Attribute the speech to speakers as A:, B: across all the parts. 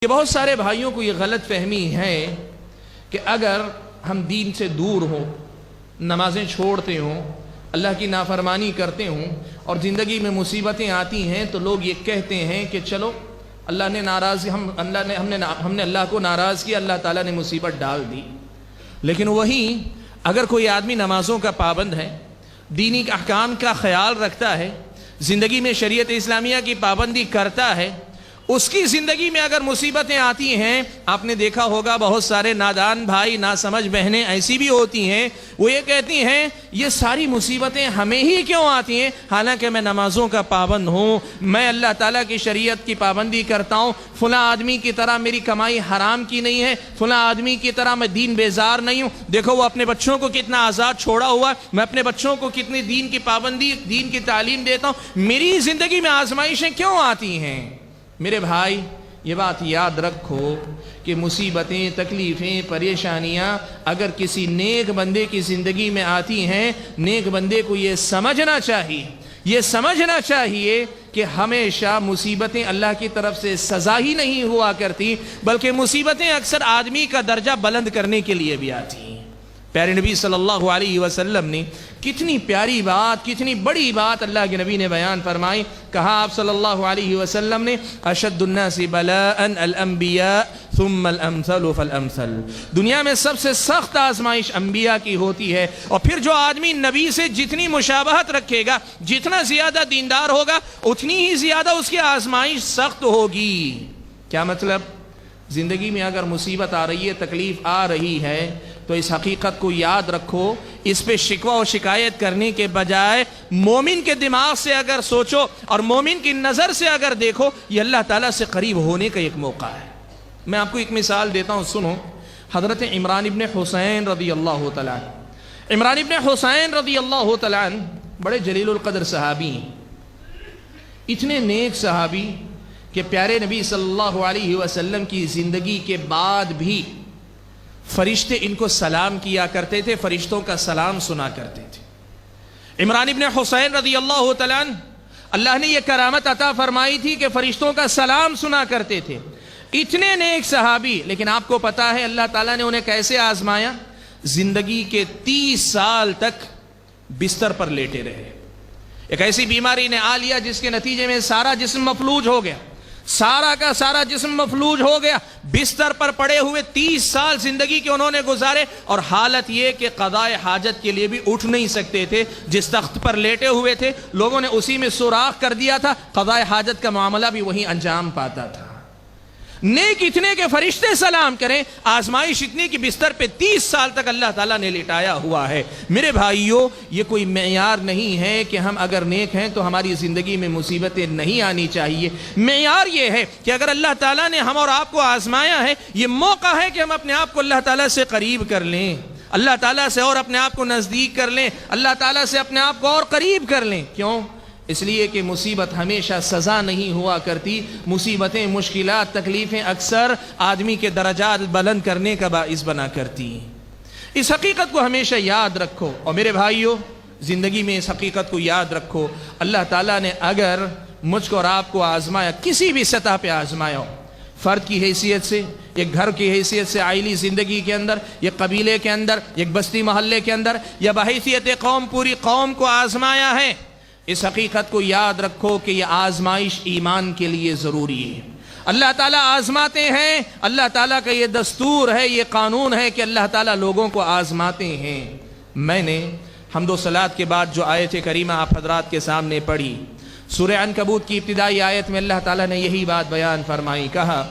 A: کہ بہت سارے بھائیوں کو یہ غلط فہمی ہے کہ اگر ہم دین سے دور ہوں، نمازیں چھوڑتے ہوں، اللہ کی نافرمانی کرتے ہوں اور زندگی میں مصیبتیں آتی ہیں تو لوگ یہ کہتے ہیں کہ چلو اللہ نے ناراض ہم نے اللہ کو ناراض کیا، اللہ تعالیٰ نے مصیبت ڈال دی۔ لیکن وہیں اگر کوئی آدمی نمازوں کا پابند ہے، دینی احکام کا خیال رکھتا ہے، زندگی میں شریعت اسلامیہ کی پابندی کرتا ہے، اس کی زندگی میں اگر مصیبتیں آتی ہیں، آپ نے دیکھا ہوگا بہت سارے نادان بھائی، ناسمجھ بہنیں ایسی بھی ہوتی ہیں، وہ یہ کہتی ہیں یہ ساری مصیبتیں ہمیں ہی کیوں آتی ہیں، حالانکہ میں نمازوں کا پابند ہوں، میں اللہ تعالیٰ کی شریعت کی پابندی کرتا ہوں، فلاں آدمی کی طرح میری کمائی حرام کی نہیں ہے، فلاں آدمی کی طرح میں دین بیزار نہیں ہوں، دیکھو وہ اپنے بچوں کو کتنا آزاد چھوڑا ہوا ہے، میں اپنے بچوں کو کتنی دین کی پابندی، دین کی تعلیم دیتا ہوں، میری زندگی میں آزمائشیں کیوں آتی ہیں؟ میرے بھائی یہ بات یاد رکھو کہ مصیبتیں، تکلیفیں، پریشانیاں اگر کسی نیک بندے کی زندگی میں آتی ہیں، نیک بندے کو یہ سمجھنا چاہیے کہ ہمیشہ مصیبتیں اللہ کی طرف سے سزا ہی نہیں ہوا کرتی، بلکہ مصیبتیں اکثر آدمی کا درجہ بلند کرنے کے لیے بھی آتی ہیں۔ پیارے نبی صلی اللہ علیہ وسلم نے کتنی پیاری بات، کتنی بڑی بات اللہ کے نبی نے بیان فرمائی۔ کہا آپ صلی اللہ علیہ وسلم نے اشد الناس بلاء الانبیاء ثم الامثل فالامثل، دنیا میں سب سے سخت آزمائش انبیاء کی ہوتی ہے، اور پھر جو آدمی نبی سے جتنی مشابہت رکھے گا، جتنا زیادہ دیندار ہوگا، اتنی ہی زیادہ اس کی آزمائش سخت ہوگی۔ کیا مطلب؟ زندگی میں اگر مصیبت آ رہی ہے، تکلیف آ رہی ہے، تو اس حقیقت کو یاد رکھو، اس پہ شکوہ و شکایت کرنے کے بجائے مومن کے دماغ سے اگر سوچو اور مومن کی نظر سے اگر دیکھو، یہ اللہ تعالیٰ سے قریب ہونے کا ایک موقع ہے۔ میں آپ کو ایک مثال دیتا ہوں، سنو۔ حضرت عمران ابن حسین رضی اللہ تعالیٰ عنہ، عمران ابن حسین رضی اللہ تعالیٰ عنہ بڑے جلیل القدر صحابی ہیں، اتنے نیک صحابی کہ پیارے نبی صلی اللہ علیہ وسلم کی زندگی کے بعد بھی فرشتے ان کو سلام کیا کرتے تھے، فرشتوں کا سلام سنا کرتے تھے۔ عمران ابن حسین رضی اللہ تعالیٰ عنہ، اللہ نے یہ کرامت عطا فرمائی تھی کہ فرشتوں کا سلام سنا کرتے تھے، اتنے نیک صحابی۔ لیکن آپ کو پتا ہے اللہ تعالیٰ نے انہیں کیسے آزمایا؟ زندگی کے 30 سال تک بستر پر لیٹے رہے۔ ایک ایسی بیماری نے آ لیا جس کے نتیجے میں سارا جسم مفلوج ہو گیا، سارا کا سارا جسم مفلوج ہو گیا، بستر پر پڑے ہوئے 30 سال زندگی کے انہوں نے گزارے، اور حالت یہ کہ قضاء حاجت کے لیے بھی اٹھ نہیں سکتے تھے۔ جس تخت پر لیٹے ہوئے تھے لوگوں نے اسی میں سوراخ کر دیا تھا، قضاء حاجت کا معاملہ بھی وہیں انجام پاتا تھا۔ نیک اتنے کہ فرشتے سلام کریں، آزمائش اتنی کہ بستر پہ 30 سال تک اللہ تعالیٰ نے لٹایا ہوا ہے۔ میرے بھائیوں، یہ کوئی معیار نہیں ہے کہ ہم اگر نیک ہیں تو ہماری زندگی میں مصیبتیں نہیں آنی چاہیے۔ معیار یہ ہے کہ اگر اللہ تعالیٰ نے ہم اور آپ کو آزمایا ہے، یہ موقع ہے کہ ہم اپنے آپ کو اللہ تعالیٰ سے قریب کر لیں، اللہ تعالیٰ سے اور اپنے آپ کو نزدیک کر لیں، اللہ تعالیٰ سے اپنے آپ کو اور قریب کر لیں۔ کیوں؟ اس لیے کہ مصیبت ہمیشہ سزا نہیں ہوا کرتی، مصیبتیں، مشکلات، تکلیفیں اکثر آدمی کے درجات بلند کرنے کا باعث بنا کرتی ہیں۔ اس حقیقت کو ہمیشہ یاد رکھو، اور میرے بھائیوں زندگی میں اس حقیقت کو یاد رکھو، اللہ تعالیٰ نے اگر مجھ کو اور آپ کو آزمایا، کسی بھی سطح پہ آزمایا ہو، فرد کی حیثیت سے، ایک گھر کی حیثیت سے، عائلی زندگی کے اندر، ایک قبیلے کے اندر، ایک بستی محلے کے اندر، یا بحیثیت قوم پوری قوم کو آزمایا ہے، اس حقیقت کو یاد رکھو کہ یہ آزمائش ایمان کے لیے ضروری ہے۔ اللہ تعالیٰ آزماتے ہیں، اللہ تعالیٰ کا یہ دستور ہے، یہ قانون ہے کہ اللہ تعالیٰ لوگوں کو آزماتے ہیں۔ میں نے حمد و صلات کے بعد جو آیت کریمہ آپ حضرات کے سامنے پڑھی، سورہ عنکبوت کی ابتدائی آیت میں اللہ تعالیٰ نے یہی بات بیان فرمائی، کہا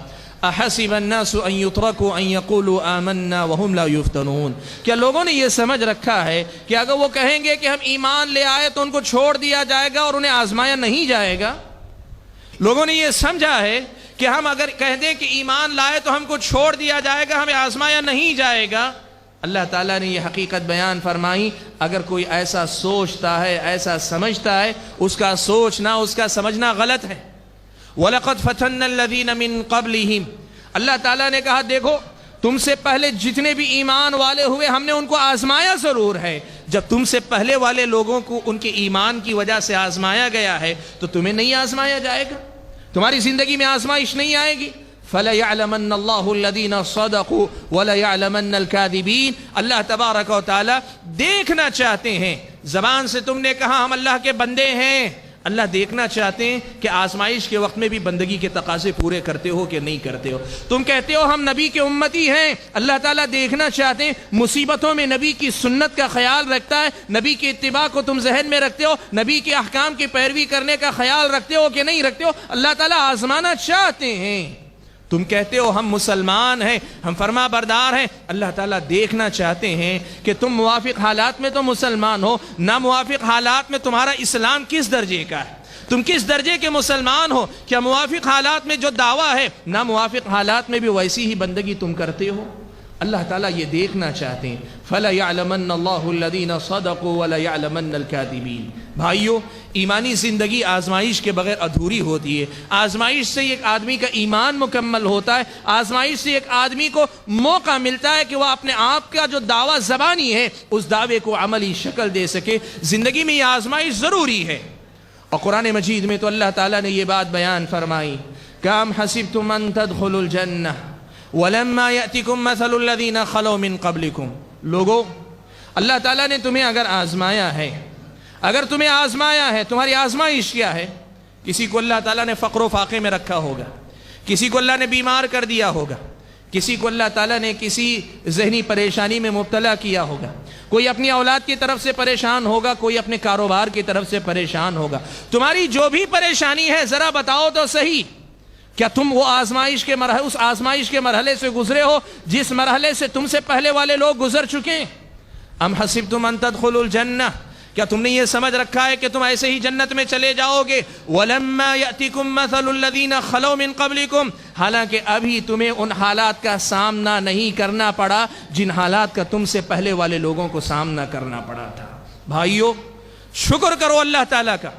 A: احسب الناس ان يتركوا ان يقولوا آمنا وهم لا يفتنون، کیا لوگوں نے یہ سمجھ رکھا ہے کہ اگر وہ کہیں گے کہ ہم ایمان لے آئے تو ان کو چھوڑ دیا جائے گا اور انہیں آزمایا نہیں جائے گا؟ لوگوں نے یہ سمجھا ہے کہ ہم اگر کہہ دیں کہ ایمان لائے تو ہم کو چھوڑ دیا جائے گا، ہمیں آزمایا نہیں جائے گا؟ اللہ تعالیٰ نے یہ حقیقت بیان فرمائی، اگر کوئی ایسا سوچتا ہے، ایسا سمجھتا ہے، اس کا سوچنا، اس کا سمجھنا غلط ہے۔ وَلَقَدْ فَتَنَّ الَّذِينَ مِن قَبْلِهِمْ، اللہ تعالیٰ نے کہا دیکھو تم سے پہلے جتنے بھی ایمان والے ہوئے ہم نے ان کو آزمایا ضرور ہے۔ جب تم سے پہلے والے لوگوں کو ان کے ایمان کی وجہ سے آزمایا گیا ہے تو تمہیں نہیں آزمایا جائے گا؟ تمہاری زندگی میں آزمائش نہیں آئے گی؟ فَلَيَعْلَمَنَّ اللَّهُ الَّذِينَ صَدَقُوا وَلَيَعْلَمَنَّ الْكَاذِبِينَ۔ اللہ تبارک و تعالی دیکھنا چاہتے ہیں، زبان سے تم نے کہا ہم اللہ کے بندے ہیں، اللہ دیکھنا چاہتے ہیں کہ آزمائش کے وقت میں بھی بندگی کے تقاضے پورے کرتے ہو کہ نہیں کرتے ہو۔ تم کہتے ہو ہم نبی کے امتی ہیں، اللہ تعالیٰ دیکھنا چاہتے ہیں مصیبتوں میں نبی کی سنت کا خیال رکھتا ہے، نبی کی اتباع کو تم ذہن میں رکھتے ہو، نبی کے احکام کی پیروی کرنے کا خیال رکھتے ہو کہ نہیں رکھتے ہو، اللہ تعالیٰ آزمانا چاہتے ہیں۔ تم کہتے ہو ہم مسلمان ہیں، ہم فرما بردار ہیں، اللہ تعالیٰ دیکھنا چاہتے ہیں کہ تم موافق حالات میں تو مسلمان ہو، نہ موافق حالات میں تمہارا اسلام کس درجے کا ہے، تم کس درجے کے مسلمان ہو، کیا موافق حالات میں جو دعویٰ ہے نہ موافق حالات میں بھی ویسی ہی بندگی تم کرتے ہو۔ اللہ تعالیٰ یہ دیکھنا چاہتے ہیں۔ فَلَيَعْلَمَنَّ اللَّهُ الَّذِينَ صَدَقُوا وَلَيَعْلَمَنَّ الْكَاذِبِينَ۔ بھائیو، ایمانی زندگی آزمائش کے بغیر ادھوری ہوتی ہے۔ آزمائش سے ایک آدمی کا ایمان مکمل ہوتا ہے، آزمائش سے ایک آدمی کو موقع ملتا ہے کہ وہ اپنے آپ کا جو دعویٰ زبانی ہے اس دعوے کو عملی شکل دے سکے۔ زندگی میں یہ آزمائش ضروری ہے، اور قرآن مجید میں تو اللہ تعالیٰ نے یہ بات بیان فرمائی کہ ام حسبتم ان تدخلوا الجنہ وَلَمَّا يَأْتِكُمْ مَثَلُ الَّذِينَ خَلَوْا مِن قَبْلِكُمْ۔ لوگو، اللہ تعالیٰ نے تمہیں اگر آزمایا ہے، اگر تمہیں آزمایا ہے، تمہاری آزمائش کیا ہے؟ کسی کو اللہ تعالیٰ نے فقر و فاقے میں رکھا ہوگا، کسی کو اللہ نے بیمار کر دیا ہوگا، کسی کو اللہ تعالیٰ نے کسی ذہنی پریشانی میں مبتلا کیا ہوگا، کوئی اپنی اولاد کی طرف سے پریشان ہوگا، کوئی اپنے کاروبار کی طرف سے پریشان ہوگا۔ تمہاری جو بھی پریشانی ہے ذرا بتاؤ تو صحیح، کیا تم وہ اس آزمائش کے مرحلے سے گزرے ہو جس مرحلے سے تم سے پہلے والے لوگ گزر چکے ہیں؟ ام حسبتم ان تدخلوا الجنہ، کیا تم نے یہ سمجھ رکھا ہے کہ تم ایسے ہی جنت میں چلے جاؤ گے؟ وَلَمَّا يَأْتِكُمْ مَثَلُ الَّذِينَ خَلَوْا مِن قَبْلِكُمْ، حالانکہ ابھی تمہیں ان حالات کا سامنا نہیں کرنا پڑا جن حالات کا تم سے پہلے والے لوگوں کو سامنا کرنا پڑا تھا۔ بھائیو، شکر کرو اللہ تعالیٰ کا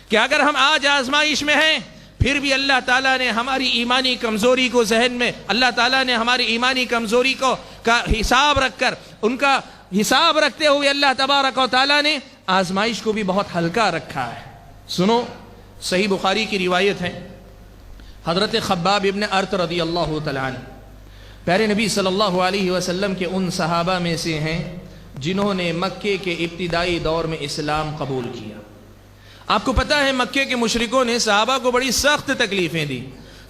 A: کہ اگر ہم آج آزمائش میں ہیں پھر بھی اللہ تعالیٰ نے ہماری ایمانی کمزوری کو ذہن میں، اللہ تعالیٰ نے ہماری ایمانی کمزوری کا حساب رکھ کر، ان کا حساب رکھتے ہوئے اللہ تبارک و تعالیٰ نے آزمائش کو بھی بہت ہلکا رکھا ہے۔ سنو، صحیح بخاری کی روایت ہے، حضرت خباب ابن ارت رضی اللہ تعالیٰ عنہ پیارے نبی صلی اللہ علیہ وسلم کے ان صحابہ میں سے ہیں جنہوں نے مکے کے ابتدائی دور میں اسلام قبول کیا۔ آپ کو پتہ ہے مکے کے مشرکوں نے صحابہ کو بڑی سخت تکلیفیں دی۔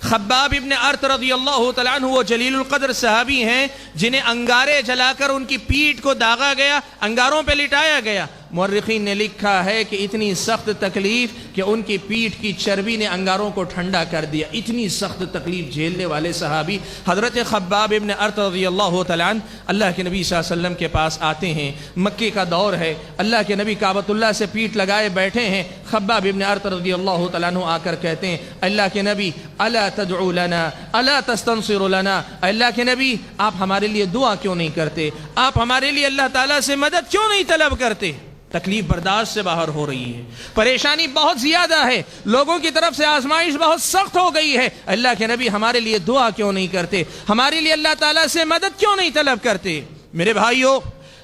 A: خباب ابن ارت رضی اللہ تعالیٰ عنہ وہ جلیل القدر صحابی ہیں جنہیں انگارے جلا کر ان کی پیٹھ کو داغا گیا، انگاروں پہ لٹایا گیا۔ مورخین نے لکھا ہے کہ اتنی سخت تکلیف کہ ان کی پیٹھ کی چربی نے انگاروں کو ٹھنڈا کر دیا۔ اتنی سخت تکلیف جھیلنے والے صحابی حضرت خباب ابن ارت رضی اللہ تعالیٰ عنہ اللہ کے نبی صلی اللہ علیہ وسلم کے پاس آتے ہیں۔ مکے کا دور ہے، اللہ کے نبی کعبۃ اللہ سے پیٹھ لگائے بیٹھے ہیں۔ خباب ابن ارت رضی اللہ تعالیٰ عنہ آ کر کہتے ہیں، اللہ کے نبی الا تدعو لنا الا تستنصر لنا، اللہ کے نبی آپ ہمارے لیے دعا کیوں نہیں کرتے، آپ ہمارے لیے اللہ تعالیٰ سے مدد کیوں نہیں طلب کرتے؟ تکلیف برداشت سے باہر ہو رہی ہے، پریشانی بہت زیادہ ہے، لوگوں کی طرف سے آزمائش بہت سخت ہو گئی ہے، اللہ کے نبی ہمارے لیے دعا کیوں نہیں کرتے، ہمارے لیے اللہ تعالیٰ سے مدد کیوں نہیں طلب کرتے؟ میرے بھائیو،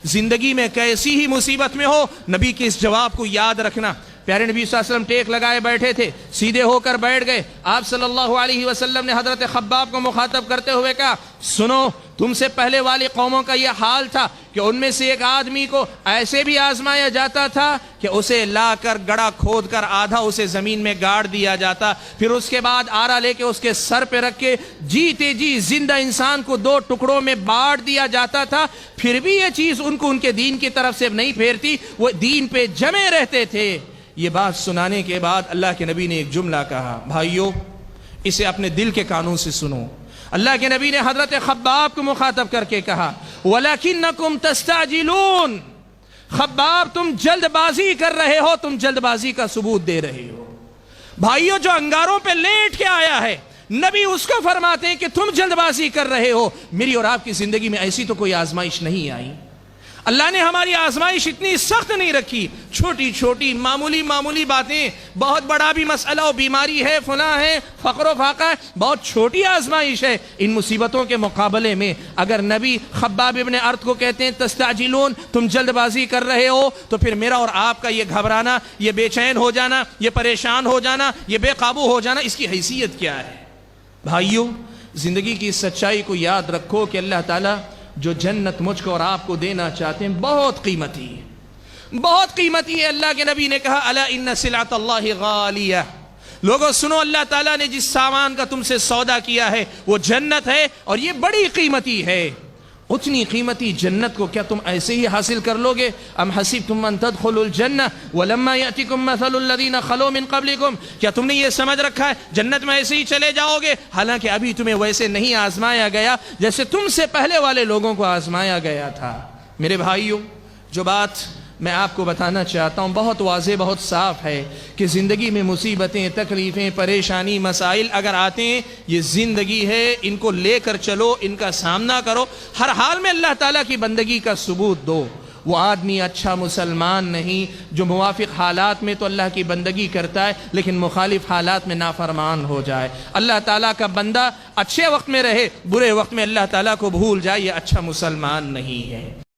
A: زندگی میں کیسی ہی مصیبت میں ہو، نبی کے اس جواب کو یاد رکھنا۔ پیارے نبی صلی اللہ علیہ وسلم ٹیک لگائے بیٹھے تھے، سیدھے ہو کر بیٹھ گئے۔ آپ صلی اللہ علیہ وسلم نے حضرت خباب کو مخاطب کرتے ہوئے کہا، سنو، تم سے پہلے والی قوموں کا یہ حال تھا کہ ان میں سے ایک آدمی کو ایسے بھی آزمایا جاتا تھا کہ اسے لا کر گڑھا کھود کر آدھا اسے زمین میں گاڑ دیا جاتا، پھر اس کے بعد آرا لے کے اس کے سر پہ رکھ کے جیتے جی زندہ انسان کو دو ٹکڑوں میں بانٹ دیا جاتا تھا، پھر بھی یہ چیز ان کو ان کے دین کی طرف سے نہیں پھیرتی، وہ دین پہ جمے رہتے تھے۔ یہ بات سنانے کے بعد اللہ کے نبی نے ایک جملہ کہا، بھائیو اسے اپنے دل کے کانوں سے سنو۔ اللہ کے نبی نے حضرت خباب کو مخاطب کر کے کہا، وَلَكِنَّكُمْ تَسْتَعْجِلُونَ، خباب تم جلد بازی کر رہے ہو، تم جلد بازی کا ثبوت دے رہے ہو۔ بھائیو، جو انگاروں پہ لیٹ کے آیا ہے نبی اس کو فرماتے ہیں کہ تم جلد بازی کر رہے ہو۔ میری اور آپ کی زندگی میں ایسی تو کوئی آزمائش نہیں آئی، اللہ نے ہماری آزمائش اتنی سخت نہیں رکھی، چھوٹی چھوٹی معمولی معمولی باتیں، بہت بڑا بھی مسئلہ ہو، بیماری ہے، فلاں ہے، فقر و فاقہ ہے، بہت چھوٹی آزمائش ہے۔ ان مصیبتوں کے مقابلے میں اگر نبی خباب ابن ارت کو کہتے ہیں تستعجلون، تم جلد بازی کر رہے ہو، تو پھر میرا اور آپ کا یہ گھبرانا، یہ بے چین ہو جانا، یہ پریشان ہو جانا، یہ بے قابو ہو جانا، اس کی حیثیت کیا ہے؟ بھائیو، زندگی کی سچائی کو یاد رکھو کہ اللہ تعالیٰ جو جنت مجھ کو اور آپ کو دینا چاہتے ہیں بہت قیمتی ہے، بہت قیمتی ہے۔ اللہ کے نبی نے کہا الا ان سلعۃ اللہ غالیہ، لوگوں سنو، اللہ تعالیٰ نے جس سامان کا تم سے سودا کیا ہے وہ جنت ہے اور یہ بڑی قیمتی ہے۔ اتنی قیمتی جنت کو کیا تم ایسے ہی حاصل کر لو گے؟ ام حسبتم ان تدخلوا الجنہ ولما یأتکم مثل الذین خلو من قبلکم، کیا تم نے یہ سمجھ رکھا ہے جنت میں ایسے ہی چلے جاؤ گے؟ حالانکہ ابھی تمہیں ویسے نہیں آزمایا گیا جیسے تم سے پہلے والے لوگوں کو آزمایا گیا تھا۔ میرے بھائیوں، جو بات میں آپ کو بتانا چاہتا ہوں بہت واضح، بہت صاف ہے کہ زندگی میں مصیبتیں، تکلیفیں، پریشانی، مسائل اگر آتے ہیں، یہ زندگی ہے، ان کو لے کر چلو، ان کا سامنا کرو، ہر حال میں اللہ تعالیٰ کی بندگی کا ثبوت دو۔ وہ آدمی اچھا مسلمان نہیں جو موافق حالات میں تو اللہ کی بندگی کرتا ہے لیکن مخالف حالات میں نافرمان ہو جائے۔ اللہ تعالیٰ کا بندہ اچھے وقت میں رہے، برے وقت میں اللہ تعالیٰ کو بھول جائے، یہ اچھا مسلمان نہیں ہے۔